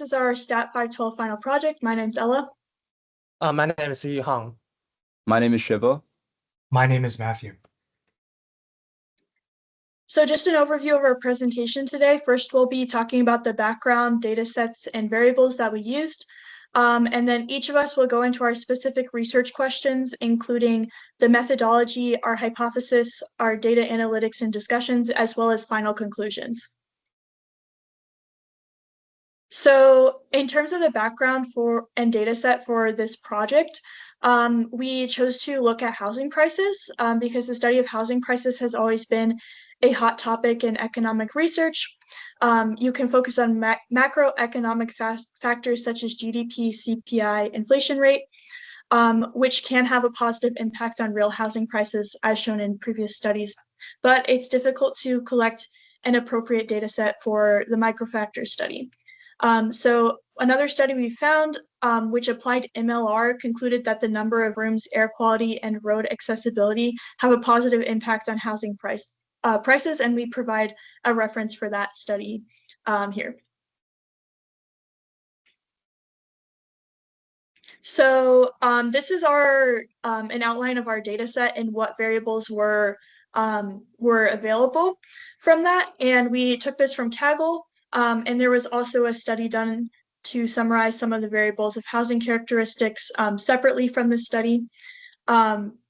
is our Stat 512 final project. My name's Ella. My name is Yuhang. My name is Shiva. My name is Matthew. So just an overview of our presentation today. First, we'll be talking about the background, data sets, and variables that we used. And then each of us will go into our specific research questions, including the methodology, our hypothesis, our data analytics and discussions, as well as final conclusions. So in terms of the background and data set for this project, we chose to look at housing prices because the study of housing prices has always been a hot topic in economic research. You can focus on macroeconomic factors such as GDP, CPI, inflation rate, which can have a positive impact on real housing prices as shown in previous studies. But it's difficult to collect an appropriate data set for the microfactors study. So another study we found, which applied MLR, concluded that the number of rooms, air quality, and road accessibility have a positive impact on housing prices, and we provide a reference for that study here. So this is an outline of our data set and what variables were available from that, and we took this from Kaggle. And there was also a study done to summarize some of the variables of housing characteristics separately from the study.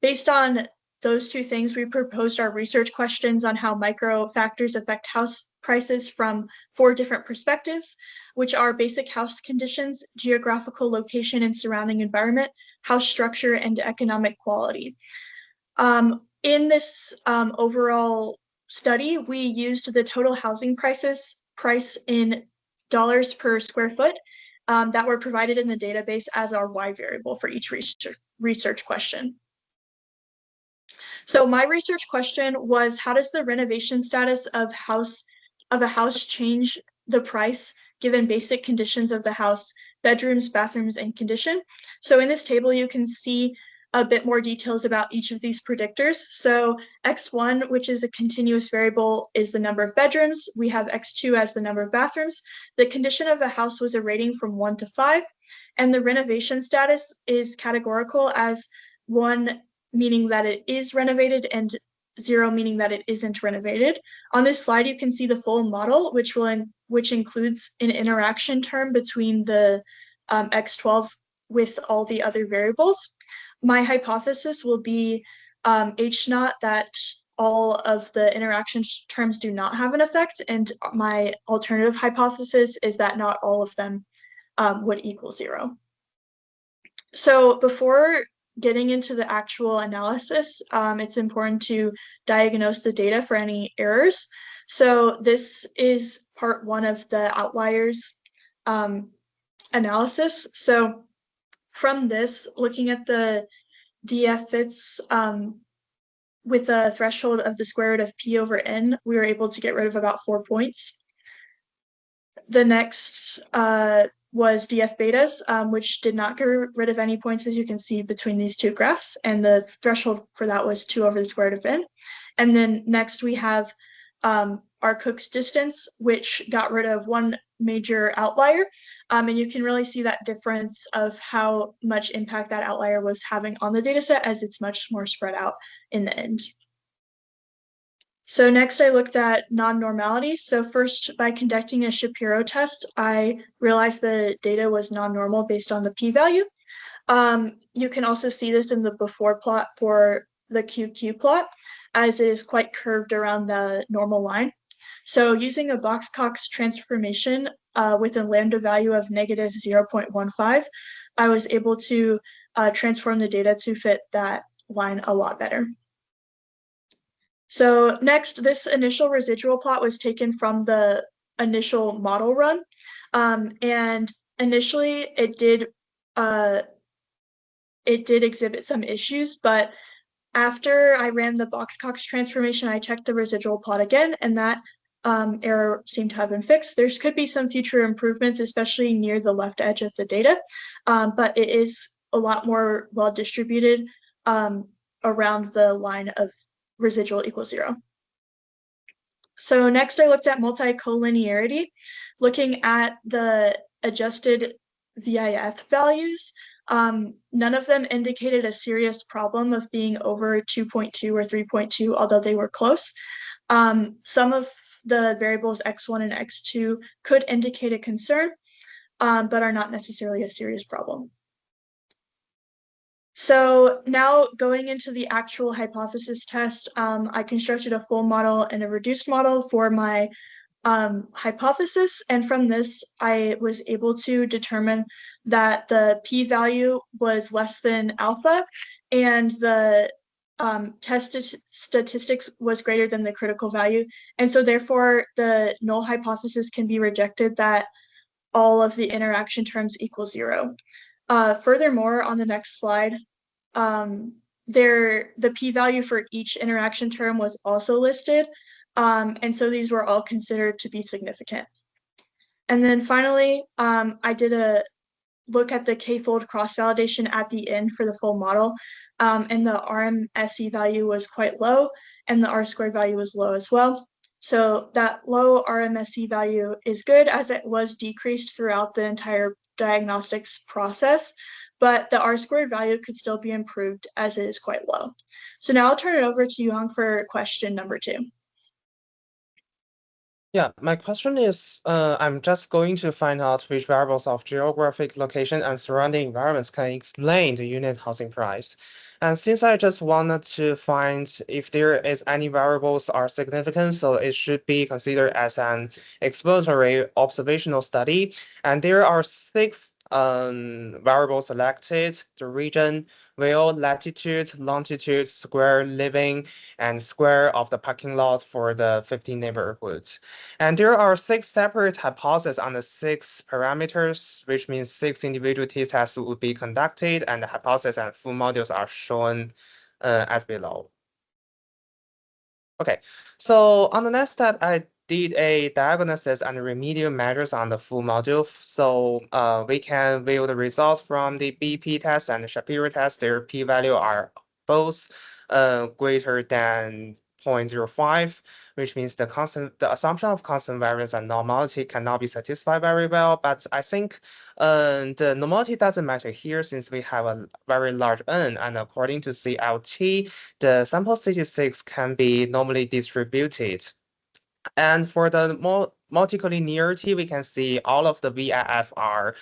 Based on those two things, we proposed our research questions on how micro factors affect house prices from 4 different perspectives, which are basic house conditions, geographical location and surrounding environment, house structure, and economic quality. In this overall study, we used the total housing price in dollars per square foot that were provided in the database as our Y variable for each research question. So my research question was, how does the renovation status of a house change the price given basic conditions of the house, bedrooms, bathrooms, and condition? So in this table, you can see a bit more details about each of these predictors. So x1, which is a continuous variable, is the number of bedrooms. We have x2 as the number of bathrooms. The condition of the house was a rating from 1 to 5, and the renovation status is categorical as 1 meaning that it is renovated and 0 meaning that it isn't renovated. On this slide, you can see the full model, which includes an interaction term between the x12 with all the other variables. My hypothesis will be H0, that all of the interaction terms do not have an effect, and my alternative hypothesis is that not all of them would equal 0. So before getting into the actual analysis, it's important to diagnose the data for any errors. So this is part 1 of the outliers analysis. So from this, looking at the DF fits with a threshold of the square root of P over N, we were able to get rid of about 4 points. The next was DF betas, which did not get rid of any points, as you can see between these 2 graphs, and the threshold for that was 2 over the square root of N. And then next we have our Cook's distance, which got rid of 1 major outlier, and you can really see that difference of how much impact that outlier was having on the data set, as it's much more spread out in the end. So next I looked at non-normality. So first, by conducting a Shapiro test, I realized the data was non-normal based on the p-value. You can also see this in the before plot for the QQ plot, as it is quite curved around the normal line. So using a Box-Cox transformation with a lambda value of negative 0.15, I was able to transform the data to fit that line a lot better. So next, this initial residual plot was taken from the initial model run, and initially it did exhibit some issues, but after I ran the Box-Cox transformation, I checked the residual plot again, and that error seemed to have been fixed. There could be some future improvements, especially near the left edge of the data, but it is a lot more well distributed around the line of residual equals 0. So next I looked at multi-collinearity, looking at the adjusted VIF values. None of them indicated a serious problem of being over 2.2 or 3.2, although they were close. Some of the variables x1 and x2 could indicate a concern, but are not necessarily a serious problem. So now going into the actual hypothesis test, I constructed a full model and a reduced model for my hypothesis. And from this, I was able to determine that the p-value was less than alpha and the test statistics was greater than the critical value. And so therefore, the null hypothesis can be rejected that all of the interaction terms equal 0. Furthermore, on the next slide, the p-value for each interaction term was also listed, and so these were all considered to be significant. And then finally, I did a look at the k-fold cross-validation at the end for the full model, and the RMSE value was quite low, and the R-squared value was low as well. So that low RMSE value is good as it was decreased throughout the entire diagnostics process, but the R-squared value could still be improved as it is quite low. So now I'll turn it over to Yuhang for question number 2. Yeah, my question is, I'm just going to find out which variables of geographic location and surrounding environments can explain the unit housing price. And since I just wanted to find if there is any variables are significant, so it should be considered as an exploratory observational study. And there are 6 variables selected: the region, will, latitude, longitude, square living, and square of the parking lot for the 15 neighborhoods. And there are 6 separate hypotheses on the 6 parameters, which means 6 individual t-tests would be conducted, and the hypothesis and full modules are shown as below. Okay, so on the next step, I did a diagnosis and remedial measures on the full module. So we can view the results from the BP test and the Shapiro test. Their p-value are both greater than 0.05, which means the assumption of constant variance and normality cannot be satisfied very well. But I think the normality doesn't matter here since we have a very large N, and according to CLT, the sample statistics can be normally distributed. And for the multicollinearity, we can see all of the VIF are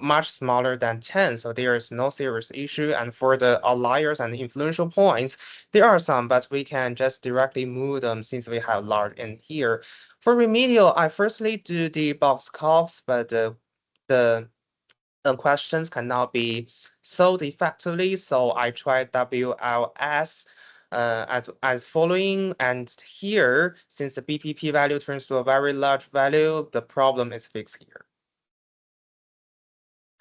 much smaller than 10, so there is no serious issue. And for the outliers and influential points, there are some, but we can just directly move them since we have large in here. For remedial, I firstly do the box cutoffs, but the questions cannot be solved effectively, so I tried WLS as following. And here, since the BPP value turns to a very large value, the problem is fixed here.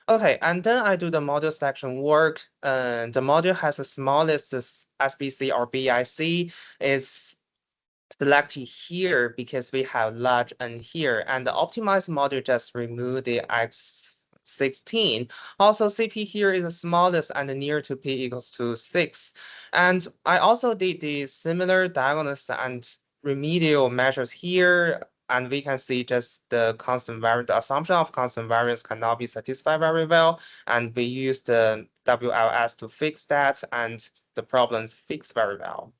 Okay, and then I do the module selection work. The module has the smallest SBC or BIC is selected here because we have large N here, and the optimized module just remove the X16. Also, CP here is the smallest and near to P equals to 6. And I also did the similar diagnosis and remedial measures here, and we can see just the constant variance, the assumption of constant variance cannot be satisfied very well, and we use the WLS to fix that, and the problems fixed very well.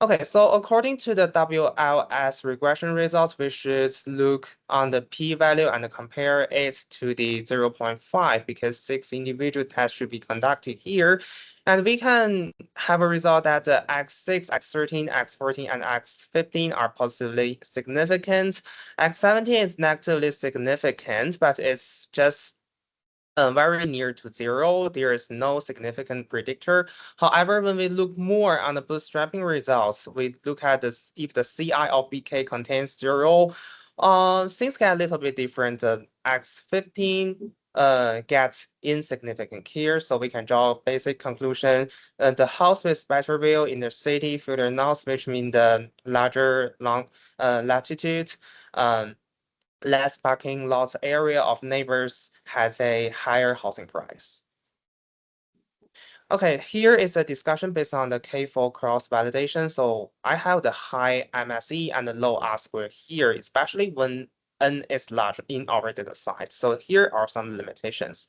Okay, so according to the WLS regression results, we should look on the p-value and compare it to the 0.5 because 6 individual tests should be conducted here. And we can have a result that the X6, X13, X14, and X15 are positively significant. X17 is negatively significant, but it's just very near to 0. There is no significant predictor. However, when we look more on the bootstrapping results, we look at this if the CI of BK contains 0. Things get a little bit different. X15 gets insignificant here, so we can draw a basic conclusion. The house with better view in the city further north, which means the larger long latitude. Less parking lots area of neighbors has a higher housing price. Okay, here is a discussion based on the K4 cross validation. So I have the high MSE and the low R square here, especially when n is large in our data set. So here are some limitations.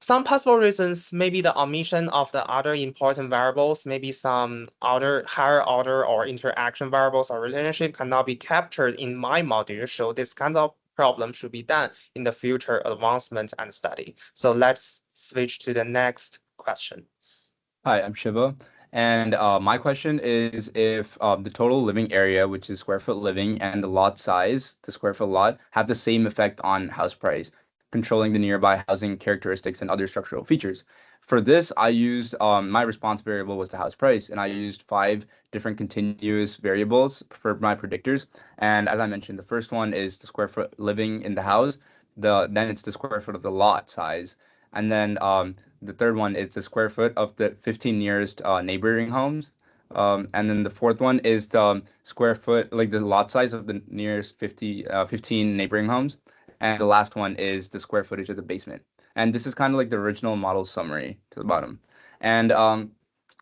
Some possible reasons, maybe the omission of the other important variables, maybe some other higher order or interaction variables or relationship cannot be captured in my module. So this kind of problem should be done in the future advancement and study. So let's switch to the next question. Hi, I'm Shiva. And my question is if the total living area, which is square foot living, and the lot size, the square foot lot, have the same effect on house price, controlling the nearby housing characteristics and other structural features. For this, I used my response variable was the house price, and I used 5 different continuous variables for my predictors. And as I mentioned, the first one is the square foot living in the house. Then it's the square foot of the lot size. And then the third one is the square foot of the 15 nearest neighboring homes. And then the fourth one is the square foot, like the lot size of the nearest 15 neighboring homes. And the last one is the square footage of the basement. And this is kind of like the original model summary to the bottom. And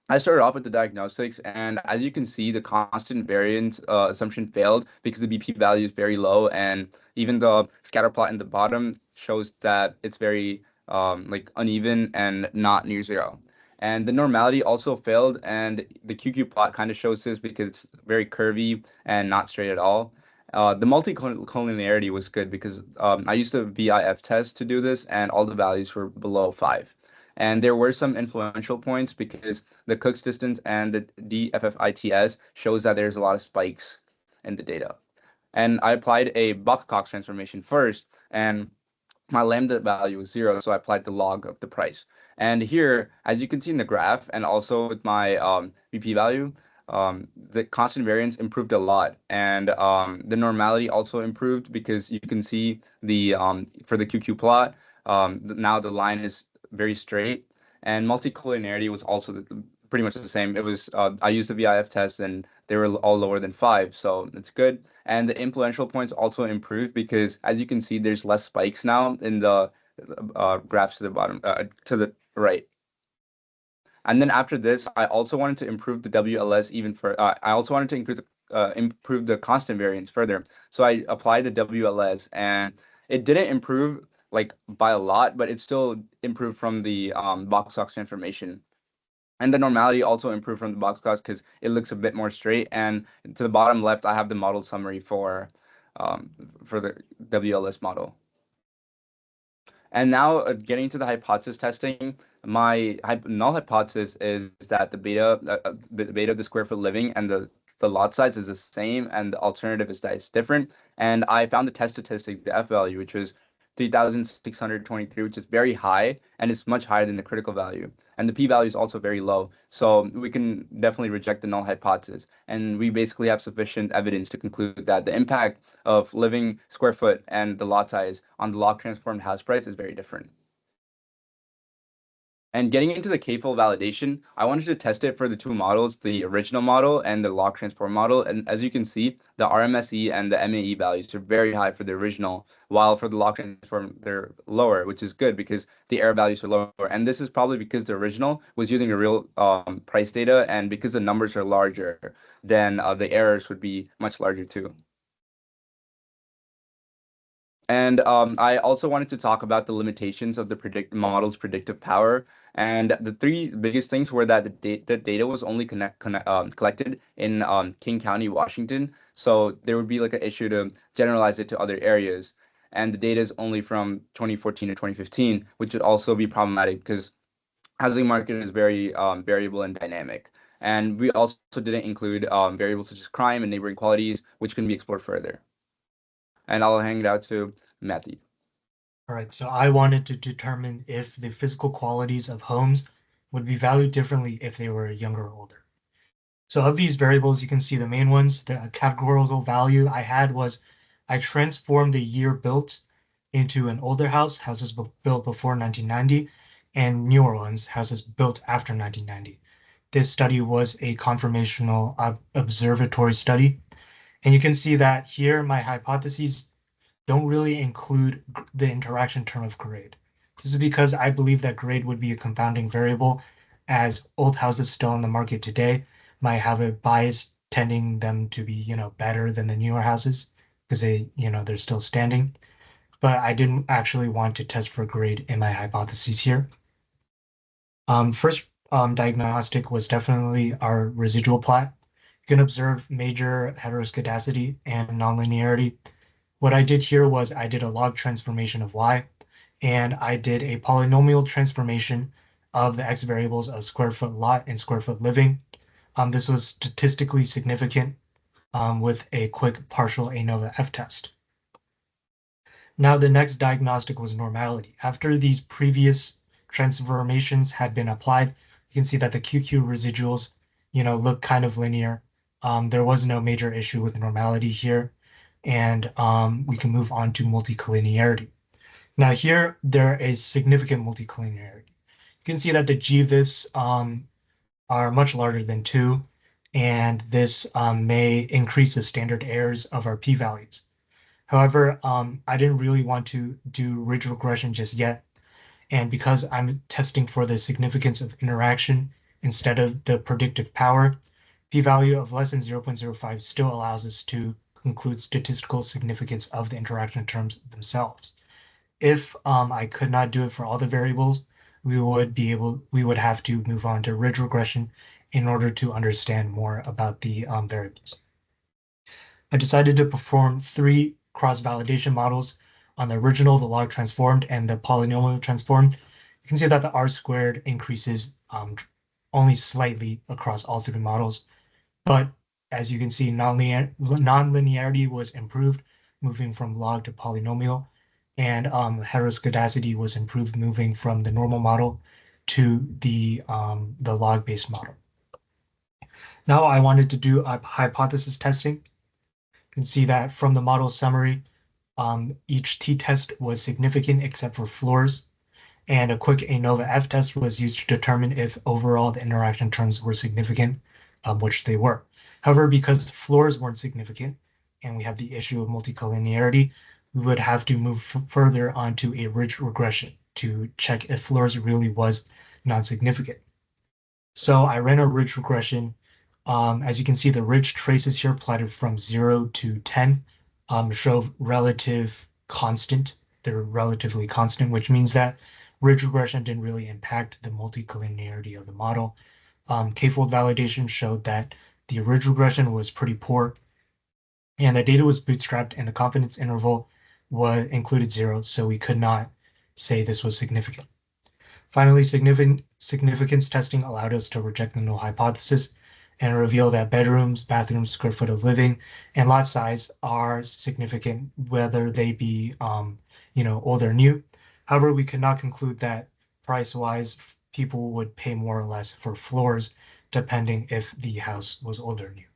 I started off with the diagnostics, and as you can see, the constant variance assumption failed because the BP value is very low, and even the scatter plot in the bottom shows that it's very like uneven and not near zero. And the normality also failed, and the QQ plot kind of shows this because it's very curvy and not straight at all. The multicollinearity was good because I used the VIF test to do this, and all the values were below 5. And there were some influential points because the Cook's distance and the DFFITS shows that there's a lot of spikes in the data. And I applied a Box-Cox transformation first, and my lambda value was 0, so I applied the log of the price. And here, as you can see in the graph, and also with my BP value, the constant variance improved a lot, and the normality also improved because you can see the for the QQ plot, now the line is very straight, and multicollinearity was also pretty much the same. It was I used the VIF test, and they were all lower than 5, so it's good. And the influential points also improved because, as you can see, there's less spikes now in the graphs to the bottom, to the right. And then after this, I also wanted to improve the WLS even for. I also wanted to improve the constant variance further. So I applied the WLS, and it didn't improve like by a lot, but it still improved from the Box-Cox transformation. And the normality also improved from the Box-Cox because it looks a bit more straight. And to the bottom left, I have the model summary for the WLS model. And now getting to the hypothesis testing, my null hypothesis is that the beta of the square foot living and the lot size is the same, and the alternative is that it's different. And I found the test statistic, the F value, which was 3,623, which is very high, and it's much higher than the critical value. And the p-value is also very low. So we can definitely reject the null hypothesis. And we basically have sufficient evidence to conclude that the impact of living square foot and the lot size on the log transformed house price is very different. And getting into the K-fold validation, I wanted to test it for the two models, the original model and the log transform model. And as you can see, the RMSE and the MAE values are very high for the original, while for the log transform, they're lower, which is good because the error values are lower. And this is probably because the original was using a real price data, and because the numbers are larger, then the errors would be much larger too. And I also wanted to talk about the limitations of the model's predictive power. And the 3 biggest things were that the data was only collected in King County, Washington. So there would be like an issue to generalize it to other areas. And the data is only from 2014 to 2015, which would also be problematic because housing market is very variable and dynamic. And we also didn't include variables such as crime and neighboring qualities, which can be explored further. And I'll hang it out to Matthew. All right, so I wanted to determine if the physical qualities of homes would be valued differently if they were younger or older. So of these variables, you can see the main ones. The categorical value I had was I transformed the year built into an older house, houses built before 1990, and newer ones, houses built after 1990. This study was a conformational observatory study. And you can see that here my hypotheses don't really include the interaction term of grade. This is because I believe that grade would be a confounding variable, as old houses still on the market today might have a bias tending them to be, better than the newer houses, because they're still standing. But I didn't actually want to test for grade in my hypotheses here. First diagnostic was definitely our residual plot. You can observe major heteroscedasticity and nonlinearity. What I did here was I did a log transformation of y, and I did a polynomial transformation of the x variables of square foot lot and square foot living. This was statistically significant with a quick partial ANOVA F test. Now the next diagnostic was normality. After these previous transformations had been applied, you can see that the QQ residuals, look kind of linear. There was no major issue with normality here, and we can move on to multicollinearity. Now here, there is significant multicollinearity. You can see that the GVIFs are much larger than 2, and this may increase the standard errors of our p-values. However, I didn't really want to do ridge regression just yet. And because I'm testing for the significance of interaction instead of the predictive power, p-value of less than 0.05 still allows us to conclude statistical significance of the interaction terms themselves. If I could not do it for all the variables, we would have to move on to ridge regression in order to understand more about the variables. I decided to perform 3 cross-validation models on the original, the log transformed, and the polynomial transformed. You can see that the R squared increases only slightly across all 3 models, but as you can see, nonlinearity was improved, moving from log to polynomial, and heteroscedasticity was improved, moving from the normal model to the log-based model. Now I wanted to do a hypothesis testing. You can see that from the model summary, each t-test was significant except for floors, and a quick ANOVA F test was used to determine if overall the interaction terms were significant, which they were. However, because floors weren't significant, and we have the issue of multicollinearity, we would have to move further onto a ridge regression to check if floors really was non-significant. So I ran a ridge regression. As you can see, the ridge traces here plotted from 0 to 10 show relative constant. They're relatively constant, which means that ridge regression didn't really impact the multicollinearity of the model. K-fold validation showed that the ridge regression was pretty poor, and the data was bootstrapped, and the confidence interval included 0, so we could not say this was significant. Finally, significance testing allowed us to reject the null hypothesis and reveal that bedrooms, bathrooms, square foot of living, and lot size are significant, whether they be, old or new. However, we could not conclude that price-wise, people would pay more or less for floors, depending if the house was old or new.